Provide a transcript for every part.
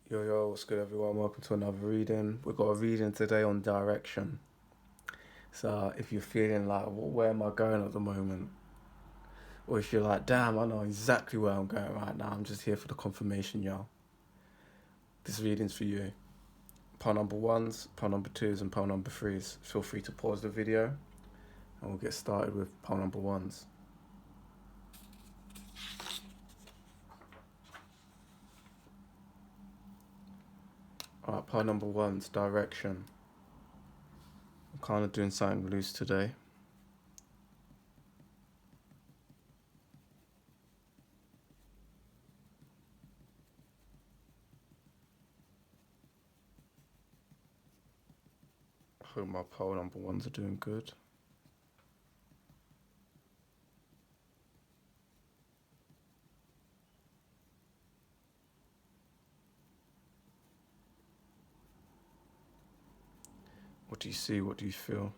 Yo, what's good, everyone? Welcome to another reading. We've got a reading today on direction. So, if you're feeling like, well, where am I going at the moment? Or if you're like, damn, I know exactly where I'm going right now, I'm just here for the confirmation, yo. This reading's for you. Pile number ones, pile number twos, and pile number threes. Feel free to pause the video and we'll get started with pile number ones. Alright, pile number one's direction. I'm kind of doing something loose today. I hope my pile number ones are doing good. What do you see? What do you feel?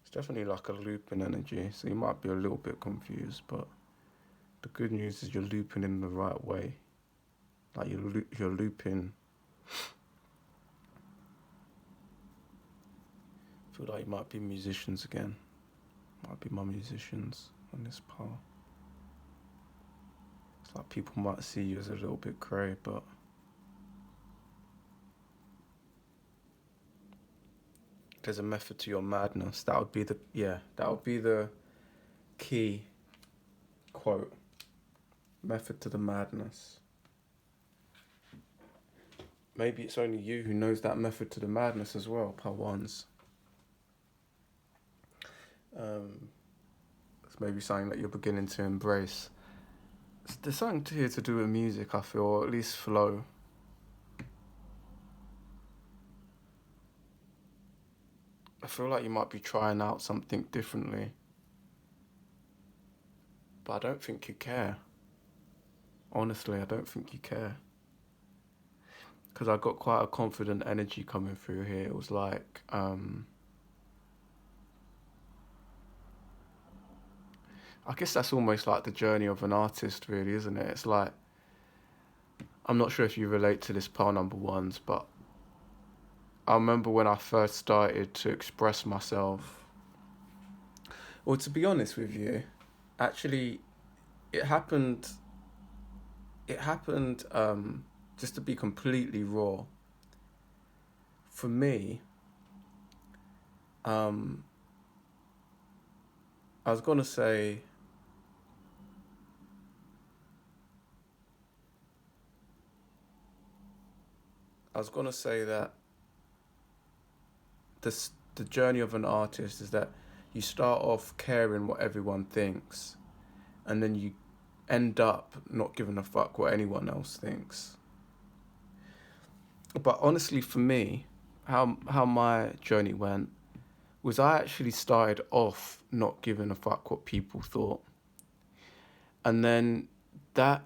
It's definitely like a looping energy, so you might be a little bit confused, but the good news is you're looping in the right way. Like you're looping. I feel like you might be musicians again. Might be my musicians on this part. It's like people might see you as a little bit grey, but there's a method to your madness. That would be the key quote. Method to the madness. Maybe it's only you who knows that method to the madness as well, part ones. It's maybe something that you're beginning to embrace. There's something here to do with music, I feel, or at least flow. I feel like you might be trying out something differently, but I don't think you care. Honestly, I don't think you care. Because I got quite a confident energy coming through here. It was like, I guess that's almost like the journey of an artist, really, isn't it? It's like, I'm not sure if you relate to this pile number ones, but I remember when I first started to express myself. Well, to be honest with you, actually, it happened. It happened. Just to be completely raw. For me, I was gonna say. I was gonna say that the journey of an artist is that you start off caring what everyone thinks, and then you end up not giving a fuck what anyone else thinks. But honestly, for me, how my journey went was I actually started off not giving a fuck what people thought, and then that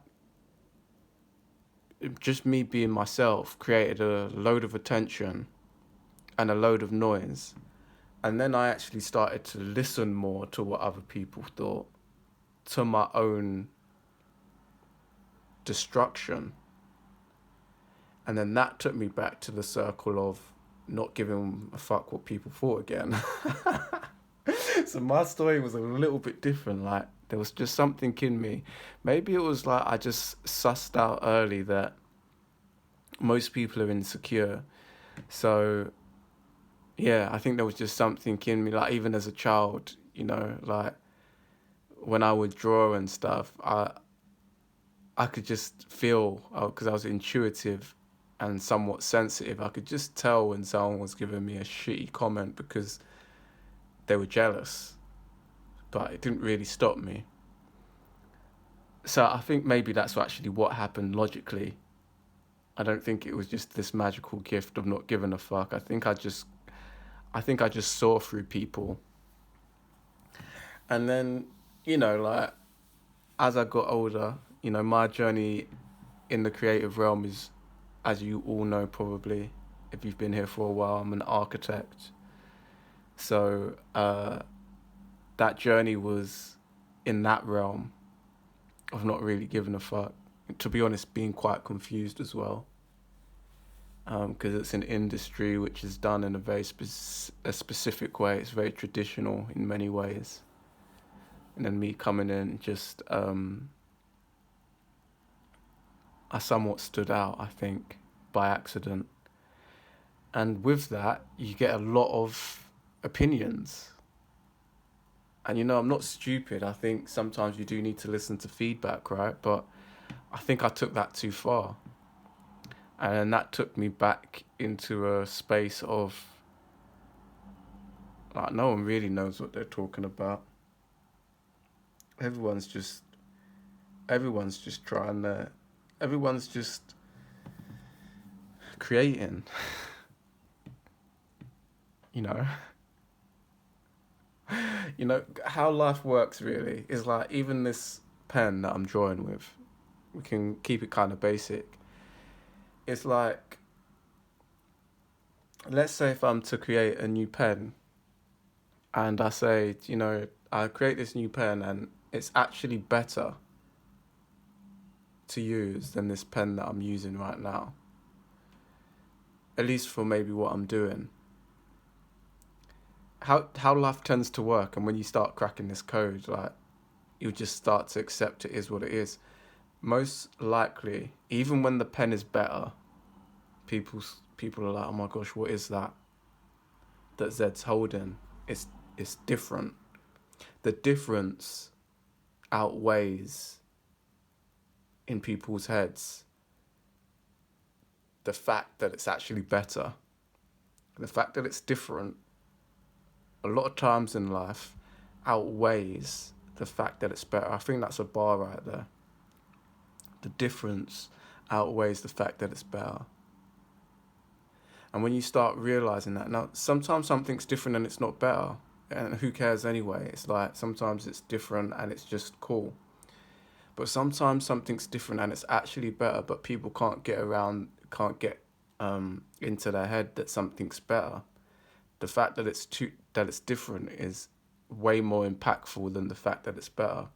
just me being myself created a load of attention and a load of noise. And then I actually started to listen more to what other people thought, to my own destruction. And then that took me back to the circle of not giving a fuck what people thought again. So my story was a little bit different. Like, there was just something in me. Maybe it was like I just sussed out early that most people are insecure. So yeah, I think there was just something in me, like even as a child, like when I would draw and stuff, I could just feel, because I was intuitive and somewhat sensitive, I could just tell when someone was giving me a shitty comment because they were jealous, but it didn't really stop me. So I think maybe that's actually what happened logically. I don't think it was just this magical gift of not giving a fuck. I think I just saw through people. And then, like as I got older, my journey in the creative realm is, as you all know probably, if you've been here for a while, I'm an architect. So that journey was in that realm of not really giving a fuck. to be honest, being quite confused as well. Because it's an industry which is done in a very a specific way. It's very traditional in many ways. And then me coming in, just I somewhat stood out, I think, by accident. And with that, you get a lot of opinions. And I'm not stupid. I think sometimes you do need to listen to feedback, right? But I think I took that too far. And that took me back into a space of, like, no one really knows what they're talking about. Everyone's just trying to, everyone's just creating, you know. How life works really is like, even this pen that I'm drawing with, we can keep it kind of basic. It's like, let's say if I'm to create a new pen and I say, I create this new pen and it's actually better to use than this pen that I'm using right now. At least for maybe what I'm doing. How life tends to work, and when you start cracking this code, like, you just start to accept it is what it is. Most likely, even when the pen is better, people are like, oh my gosh, what is that Zed's holding? It's different. The difference outweighs in people's heads the fact that it's actually better. The fact that it's different, a lot of times in life, outweighs the fact that it's better. I think that's a bar right there. The difference outweighs the fact that it's better. And when you start realizing that, now sometimes something's different and it's not better, and who cares anyway? It's like, sometimes it's different and it's just cool. But sometimes something's different and it's actually better, but people can't get into their head that something's better. The fact that it's different is way more impactful than the fact that it's better.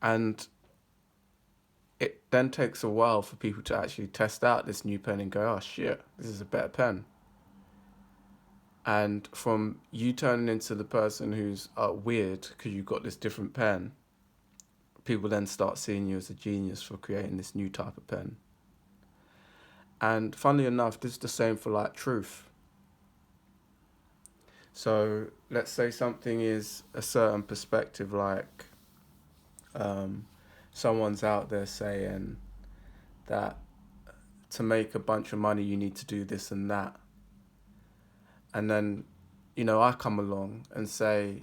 And it then takes a while for people to actually test out this new pen and go, oh shit, this is a better pen. And from you turning into the person who's weird because you got this different pen, people then start seeing you as a genius for creating this new type of pen. And funnily enough, this is the same for like truth. So let's say something is a certain perspective, like someone's out there saying that to make a bunch of money you need to do this and that. And then, I come along and say,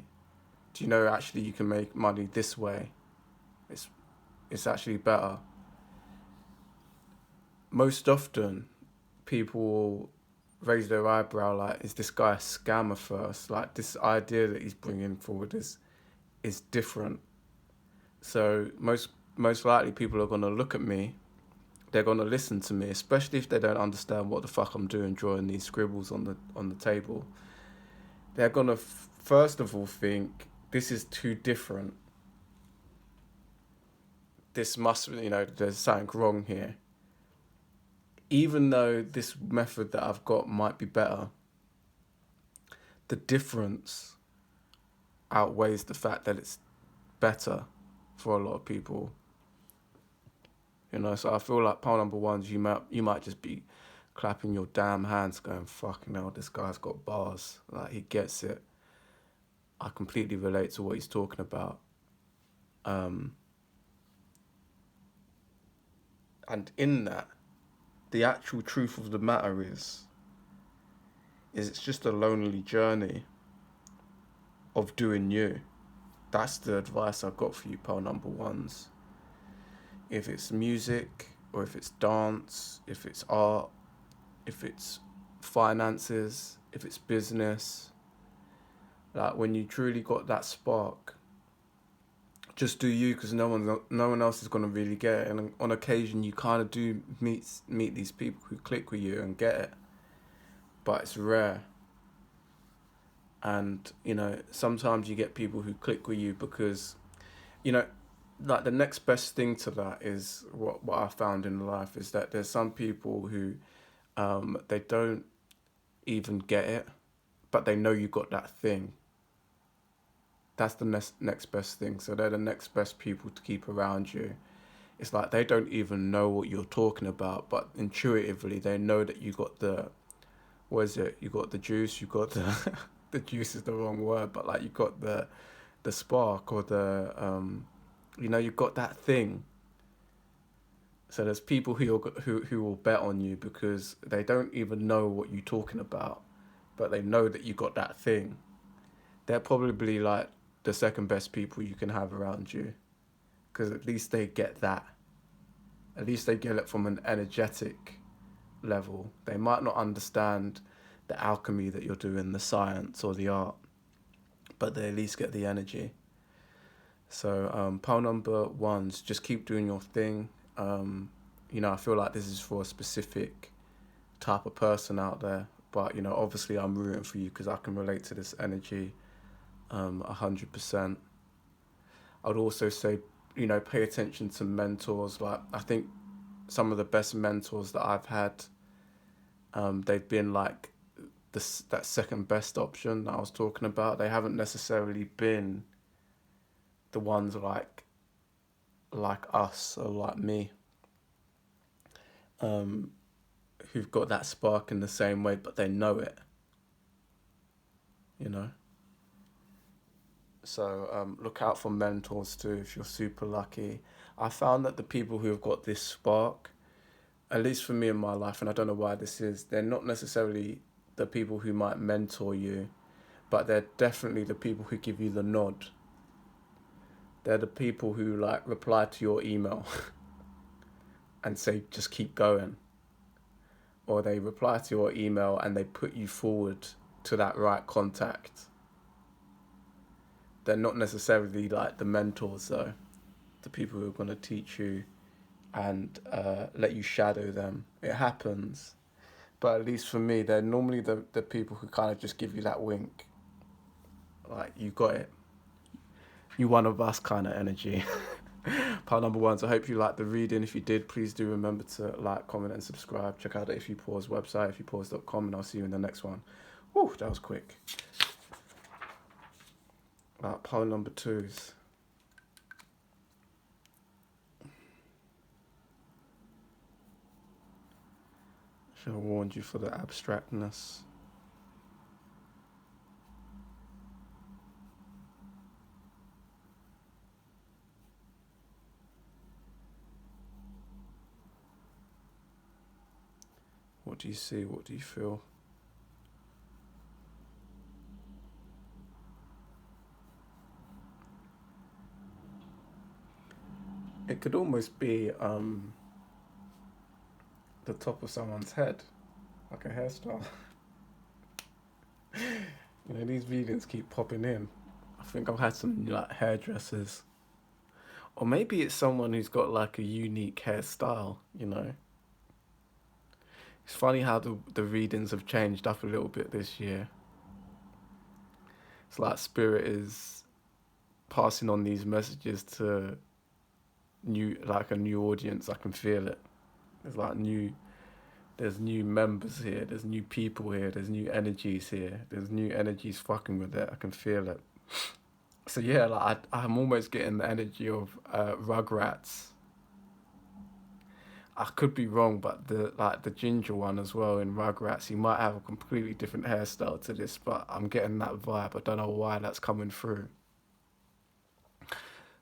do you know actually you can make money this way? It's actually better. Most often, people will raise their eyebrow like, is this guy a scammer first? Like, this idea that he's bringing forward is different. So most likely people are going to look at me, they're going to listen to me, especially if they don't understand what the fuck I'm doing drawing these scribbles on the table. They're going to first of all think, this is too different. This must, there's something wrong here. Even though this method that I've got might be better, the difference outweighs the fact that it's better for a lot of people. So I feel like pound number ones, you might just be clapping your damn hands going, fucking hell, this guy's got bars. Like, he gets it. I completely relate to what he's talking about. And in that, the actual truth of the matter is it's just a lonely journey of doing you. That's the advice I've got for you, pal number ones. If it's music, or if it's dance, if it's art, if it's finances, if it's business, like, when you truly got that spark, just do you, because no one else is going to really get it. And on occasion, you kind of do meet these people who click with you and get it, but it's rare. And sometimes you get people who click with you because like the next best thing to that is what I found in life is that there's some people who they don't even get it, but they know you got that thing. That's the next best thing. So they're the next best people to keep around you. It's like they don't even know what you're talking about, but intuitively they know that you got the, what is it? You got the juice. You got the the juice is the wrong word, but like you got the spark or the you got that thing. So there's people who will bet on you because they don't even know what you're talking about, but they know that you got that thing. They're probably like the second best people you can have around you because at least they get that. At least they get it from an energetic level. They might not understand the alchemy that you're doing, the science or the art, but they at least get the energy. So pile number one's just keep doing your thing. I feel like this is for a specific type of person out there, but obviously I'm rooting for you because I can relate to this energy 100%. I'd also say, pay attention to mentors. Like I think some of the best mentors that I've had, they've been like that second best option that I was talking about. They haven't necessarily been the ones like us or like me, who've got that spark in the same way, but they know it, you know. So look out for mentors too if you're super lucky. I found that the people who have got this spark, at least for me in my life, and I don't know why this is, they're not necessarily the people who might mentor you, but they're definitely the people who give you the nod. They're the people who like reply to your email and say just keep going, or they reply to your email and they put you forward to that right contact. They're not necessarily like the mentors though, the people who are going to teach you and let you shadow them. It happens, but at least for me, they're normally the people who kind of just give you that wink, like you got it, you one of us kind of energy. Part number one. So I hope you liked the reading. If you did, please do remember to like, comment, and subscribe. Check out the If You Pause website, ifyoupause.com, and I'll see you in the next one. Whew, that was quick. Right, pile number twos. I should have warned you for the abstractness. What do you see? What do you feel? It could almost be the top of someone's head, like a hairstyle. These readings keep popping in. I think I've had some like hairdressers, or maybe it's someone who's got like a unique hairstyle. It's funny how the readings have changed up a little bit this year. It's like spirit is passing on these messages to a new audience. I can feel it. There's new members here, there's new people here, there's new energies here, there's new energies fucking with it. I can feel it. So yeah, like I'm almost getting the energy of Rugrats. I could be wrong, but the ginger one as well in Rugrats, he might have a completely different hairstyle to this, but I'm getting that vibe. I don't know why that's coming through.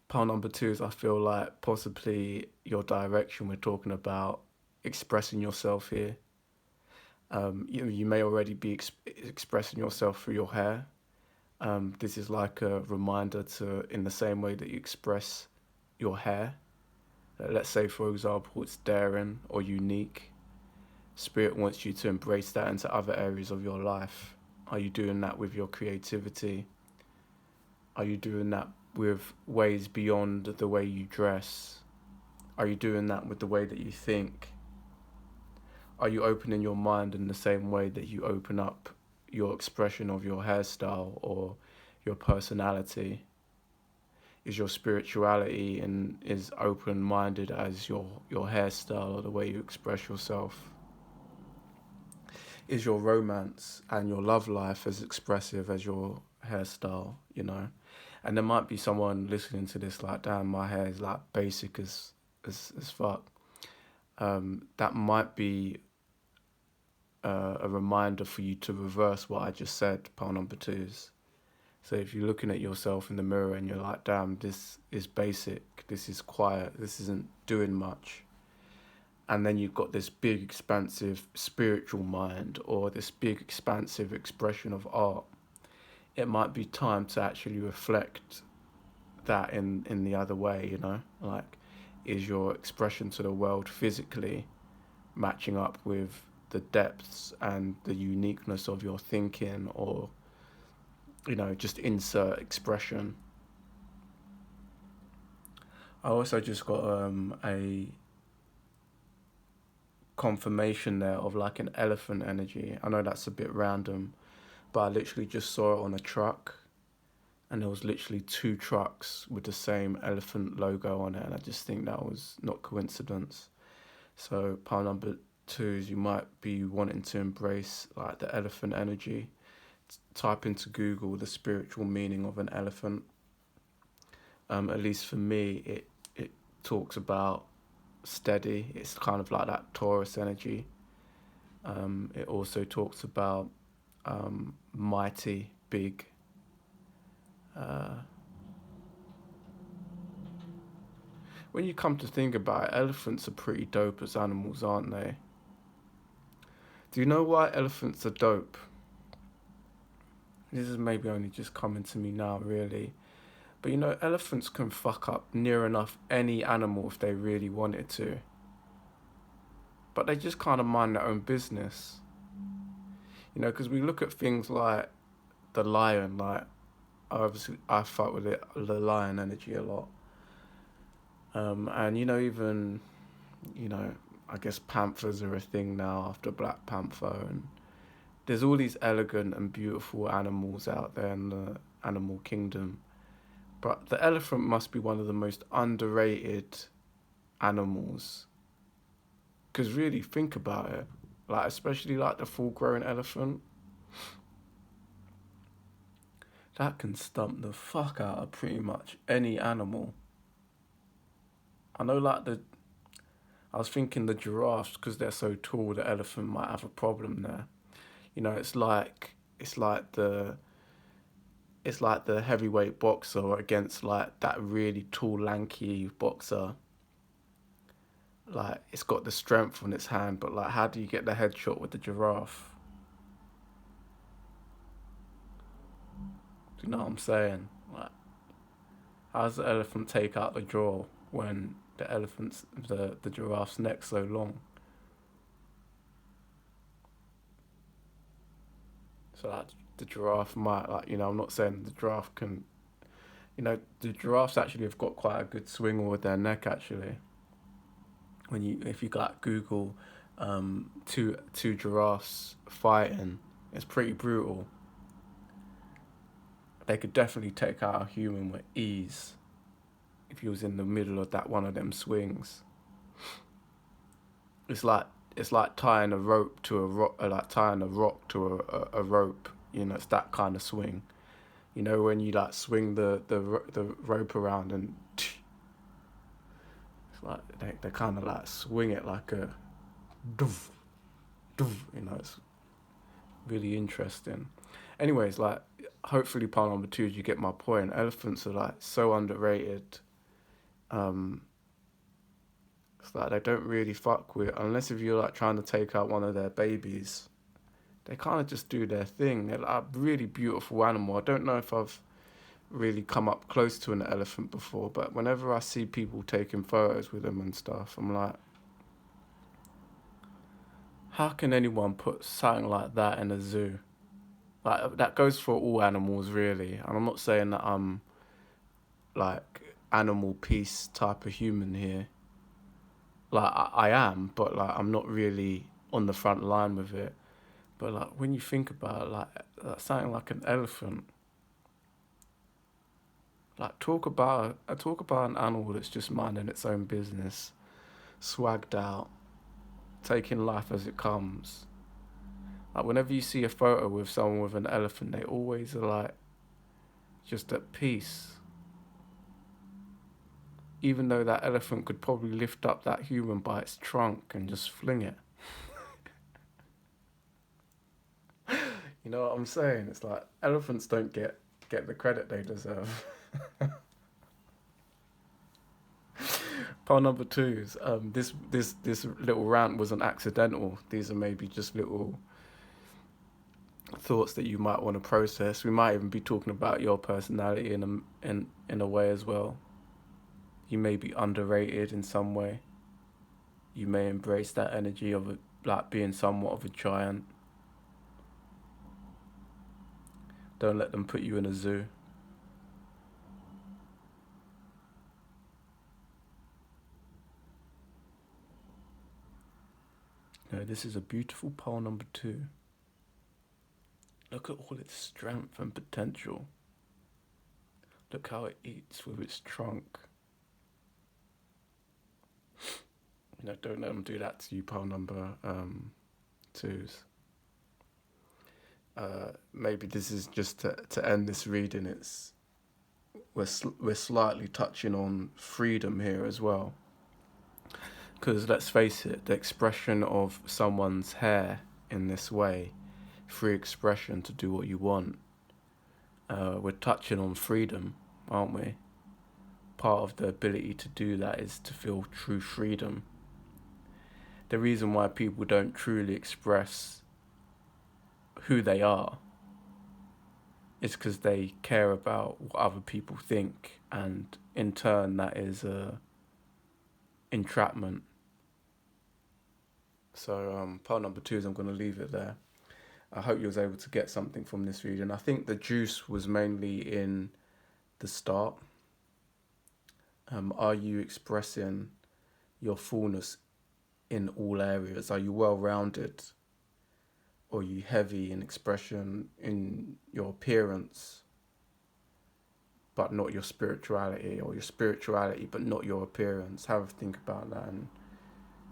Pile number two is I feel like possibly your direction. We're talking about expressing yourself here. You may already be expressing yourself through your hair. This is like a reminder to, in the same way that you express your hair. Let's say, for example, it's daring or unique. Spirit wants you to embrace that into other areas of your life. Are you doing that with your creativity? Are you doing that with ways beyond the way you dress? Are you doing that with the way that you think? Are you opening your mind in the same way that you open up your expression of your hairstyle or your personality? is your spirituality and is open minded as your hairstyle or the way you express yourself? Is your romance and your love life as expressive as your hairstyle, you know? And there might be someone listening to this like, damn, my hair is like basic as fuck. That might be a reminder for you to reverse what I just said, pile number twos. So if you're looking at yourself in the mirror and you're like, damn, this is basic, this is quiet, this isn't doing much. And then you've got this big, expansive spiritual mind or this big, expansive expression of art. It might be time to actually reflect that in the other way, you know? Like, is your expression to the world physically matching up with the depths and the uniqueness of your thinking, or, you know, just insert expression? I also just got a confirmation there of like an elephant energy. I know that's a bit random, but I literally just saw it on a truck, and there was literally two trucks with the same elephant logo on it, and I just think that was not coincidence. So pile number two is you might be wanting to embrace like the elephant energy. Type into Google the spiritual meaning of an elephant. At least for me, it talks about steady. It's kind of like that Taurus energy. It also talks about mighty, big. When you come to think about it, elephants are pretty dope as animals, aren't they? Do you know why elephants are dope? This is maybe only just coming to me now, really. But you know, elephants can fuck up near enough any animal if they really wanted to. But they just kind of mind their own business. You know, because we look at things like the lion, like, obviously I fuck with the lion energy a lot. And, you know, even, you know, I guess panthers are a thing now after Black Panther, and there's all these elegant and beautiful animals out there in the animal kingdom. But the elephant must be one of the most underrated animals. Because really, think about it. Like, especially like the full-grown elephant. That can stump the fuck out of pretty much any animal. I know I was thinking the giraffes, because they're so tall, the elephant might have a problem there. You know, it's like the heavyweight boxer against like that really tall, lanky boxer. Like, it's got the strength on its hand, but like, how do you get the headshot with the giraffe? Do you know what I'm saying? Like, how does the elephant take out the jaw when the giraffe's neck so long? So like, the giraffe might, like, you know, I'm not saying the giraffe can, you know, the giraffes actually have got quite a good swing with their neck actually. If you like Google two giraffes fighting, it's pretty brutal. They could definitely take out a human with ease if he was in the middle of that one of them swings. It's like it's like tying a rope to a rock, like tying a rock to a rope. You know, it's that kind of swing. You know, when you like swing the rope around, and it's like they kind of like swing it like a doof, doof. You know, it's really interesting. Anyways, like, hopefully part number two is you get my point. Elephants are like so underrated. Um, it's like they don't really fuck with, unless if you're like trying to take out one of their babies. They kind of just do their thing. They're like a really beautiful animal. I don't know if I've really come up close to an elephant before, but whenever I see people taking photos with them and stuff, I'm like, how can anyone put something like that in a zoo? Like, that goes for all animals, really. And I'm not saying that I'm like animal peace type of human here. Like, I am, but like I'm not really on the front line with it. But like, when you think about it, like something like an elephant, Like I talk about an animal that's just minding its own business, swagged out, taking life as it comes. Like whenever you see a photo with someone with an elephant, they always are like just at peace. Even though that elephant could probably lift up that human by its trunk and just fling it. You know what I'm saying? It's like elephants don't get the credit they deserve. Pile number two is this little rant wasn't accidental. These are maybe just little thoughts that you might want to process. We might even be talking about your personality in a way as well. You may be underrated in some way. You may embrace that energy of like being somewhat of a giant. Don't let them put you in a zoo. No, this is a beautiful pole number two. Look at all its strength and potential. Look how it eats with its trunk. You know, don't let them do that to you, pole number twos. Maybe this is just to end this reading. We're slightly touching on freedom here as well. Because let's face it, the expression of someone's hair in this way, free expression to do what you want, we're touching on freedom, aren't we? Part of the ability to do that is to feel true freedom. The reason why people don't truly express who they are is because they care about what other people think, and in turn that is entrapment. So part number two is I'm going to leave it there. I hope you was able to get something from this reading. I think the juice was mainly in the start. Are you expressing your fullness in all areas? Are you well-rounded? Or are you heavy in expression in your appearance, but not your spirituality, or your spirituality, but not your appearance? Have a think about that and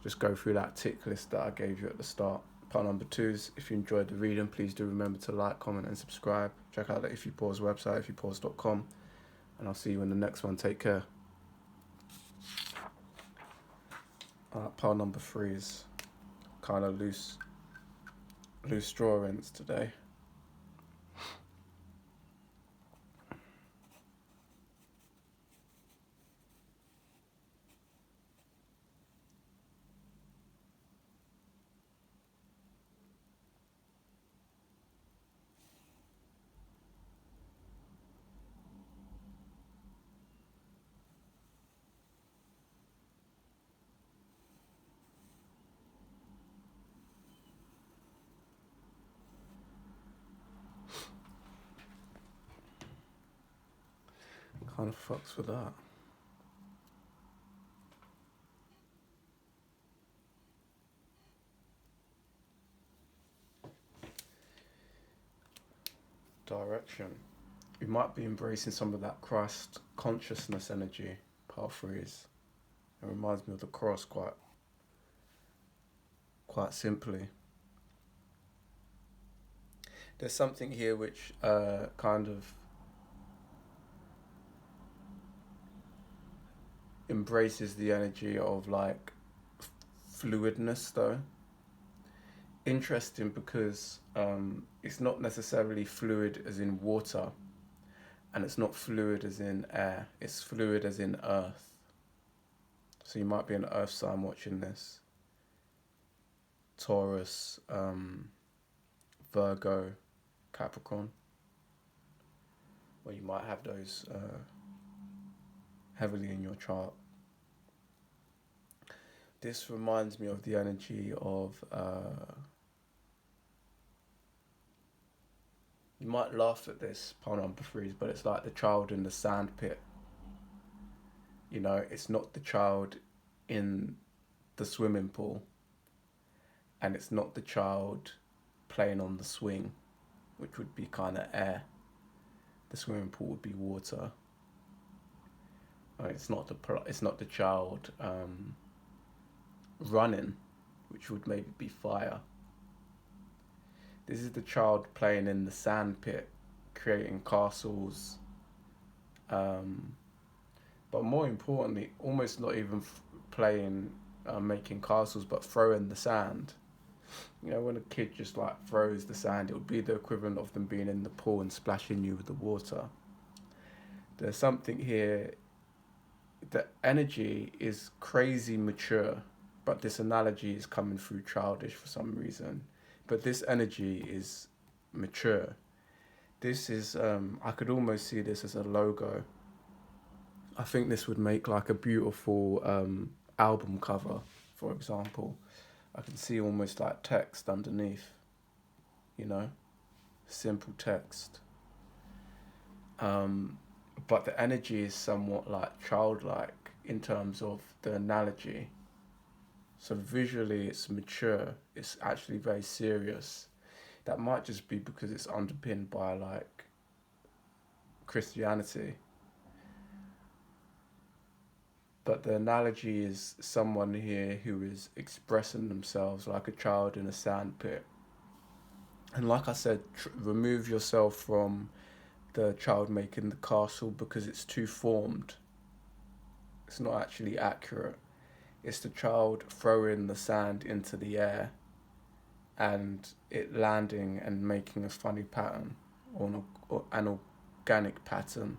just go through that tick list that I gave you at the start. Part number two is, if you enjoyed the reading, please do remember to like, comment and subscribe. Check out the If You Pause website, ifyoupause.com, and I'll see you in the next one. Take care. Part number three is kind of loose straw ends today. Kind of fucks with that. Direction. We might be embracing some of that Christ consciousness energy. Part three is. It reminds me of the cross quite simply. There's something here which kind of embraces the energy of like fluidness though. Interesting because it's not necessarily fluid as in water, and it's not fluid as in air. It's fluid as in earth. So you might be an earth sign watching this. Taurus, Virgo, Capricorn, where you might have those heavily in your chart. This reminds me of the energy of you might laugh at this, pile number three, but it's like the child in the sand pit. You know, it's not the child in the swimming pool, and it's not the child playing on the swing, which would be kind of air. The swimming pool would be water. it's not the child running, which would maybe be fire. This is the child playing in the sand pit, creating castles, um, but more importantly, almost not even playing, making castles, but throwing the sand. You know, when a kid just like throws the sand, it would be the equivalent of them being in the pool and splashing you with the water. There's something here. The energy is crazy mature, but this analogy is coming through childish for some reason. But this energy is mature. This is, I could almost see this as a logo. I think this would make like a beautiful album cover, for example. I can see almost like text underneath, you know, simple text. But the energy is somewhat like childlike in terms of the analogy. So visually it's mature, it's actually very serious. That might just be because it's underpinned by like Christianity. But the analogy is someone here who is expressing themselves like a child in a sandpit. And like I said, remove yourself from the child making the castle because it's too formed. It's not actually accurate. It's the child throwing the sand into the air and it landing and making a funny pattern or an organic pattern.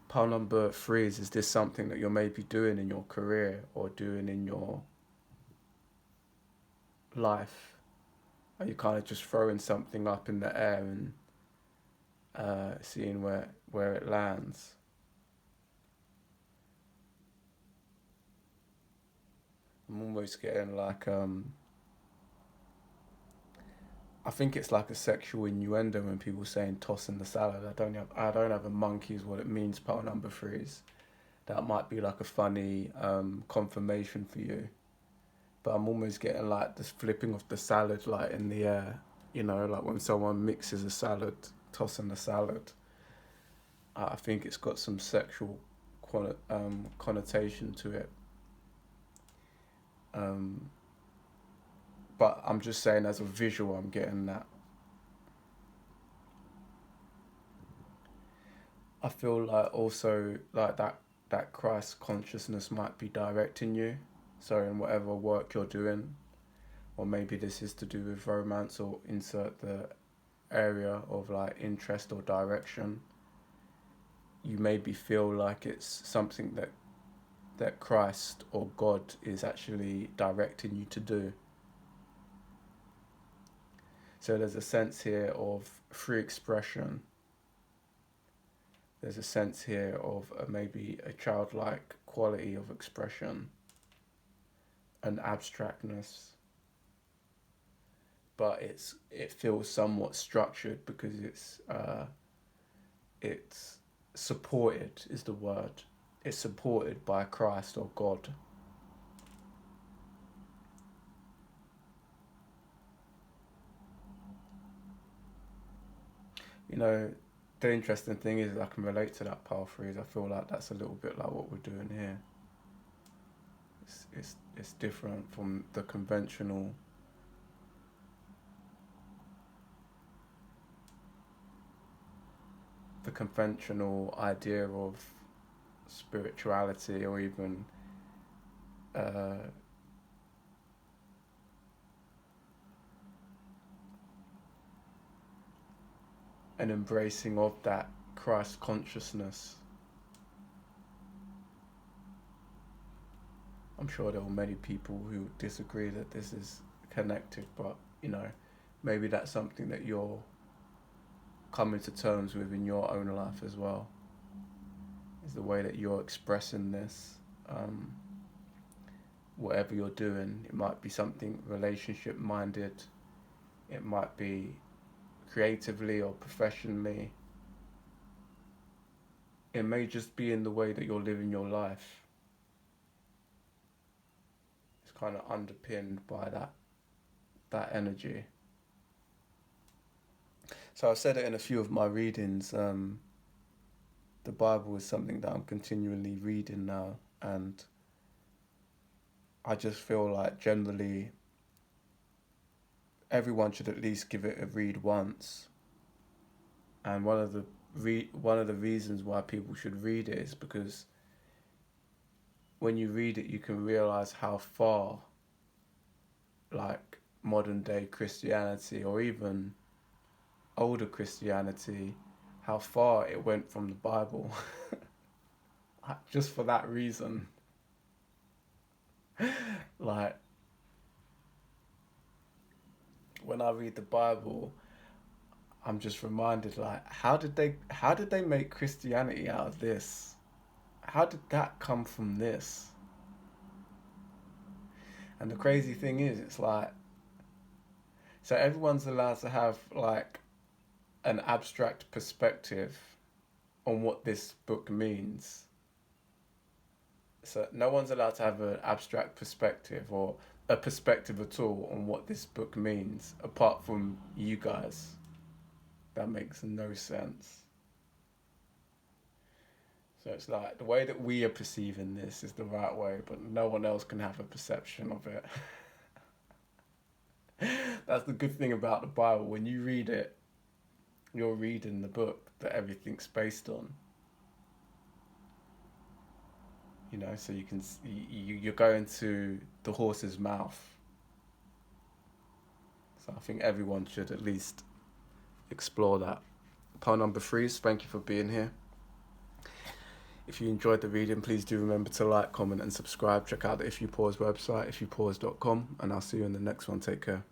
Pile number 3 is this something that you're maybe doing in your career or doing in your life? Are you kind of just throwing something up in the air and seeing where it lands? I'm almost getting like I think it's like a sexual innuendo when people saying tossing the salad. I don't have a monkey is what it means. Pile number 3 is that might be like a funny confirmation for you. But I'm almost getting like this flipping of the salad like in the air, you know, like when someone mixes a salad, tossing the salad. I think it's got some sexual connotation to it. But I'm just saying as a visual, I'm getting that. I feel like also like that Christ consciousness might be directing you. So in whatever work you're doing, or maybe this is to do with romance or insert the area of like interest or direction. You maybe feel like it's something that Christ or God is actually directing you to do. So there's a sense here of free expression. There's a sense here of maybe a childlike quality of expression, an abstractness, but it feels somewhat structured because it's supported is the word. It's supported by Christ or God. You know, the interesting thing is I can relate to that pile 3. I feel like that's a little bit like what we're doing here. It's different from the conventional idea of spirituality or even an embracing of that Christ consciousness. I'm sure there are many people who disagree that this is connected, but you know, maybe that's something that you're coming to terms with in your own life as well. Is the way that you're expressing this. Whatever you're doing, it might be something relationship minded, it might be creatively or professionally. It may just be in the way that you're living your life. It's kind of underpinned by that energy. So I've said it in a few of my readings. the Bible is something that I'm continually reading now, and I just feel like generally everyone should at least give it a read once. And one of the reasons why people should read it is because when you read it, you can realize how far, like, modern day Christianity or even older Christianity, how far it went from the Bible. Just for that reason. Like, when I read the Bible, I'm just reminded, like, how did they make Christianity out of this? How did that come from this? And the crazy thing is, it's like, so everyone's allowed to have like an abstract perspective on what this book means. So no one's allowed to have an abstract perspective or a perspective at all on what this book means, apart from you guys. That makes no sense. So it's like the way that we are perceiving this is the right way, but no one else can have a perception of it. That's the good thing about the Bible. When you read it, you're reading the book that everything's based on. You know, so you're going to the horse's mouth. So I think everyone should at least explore that. Pile number 3 is thank you for being here. If you enjoyed the reading, please do remember to like, comment and subscribe. Check out the If You Pause website, ifyoupause.com, and I'll see you in the next one. Take care.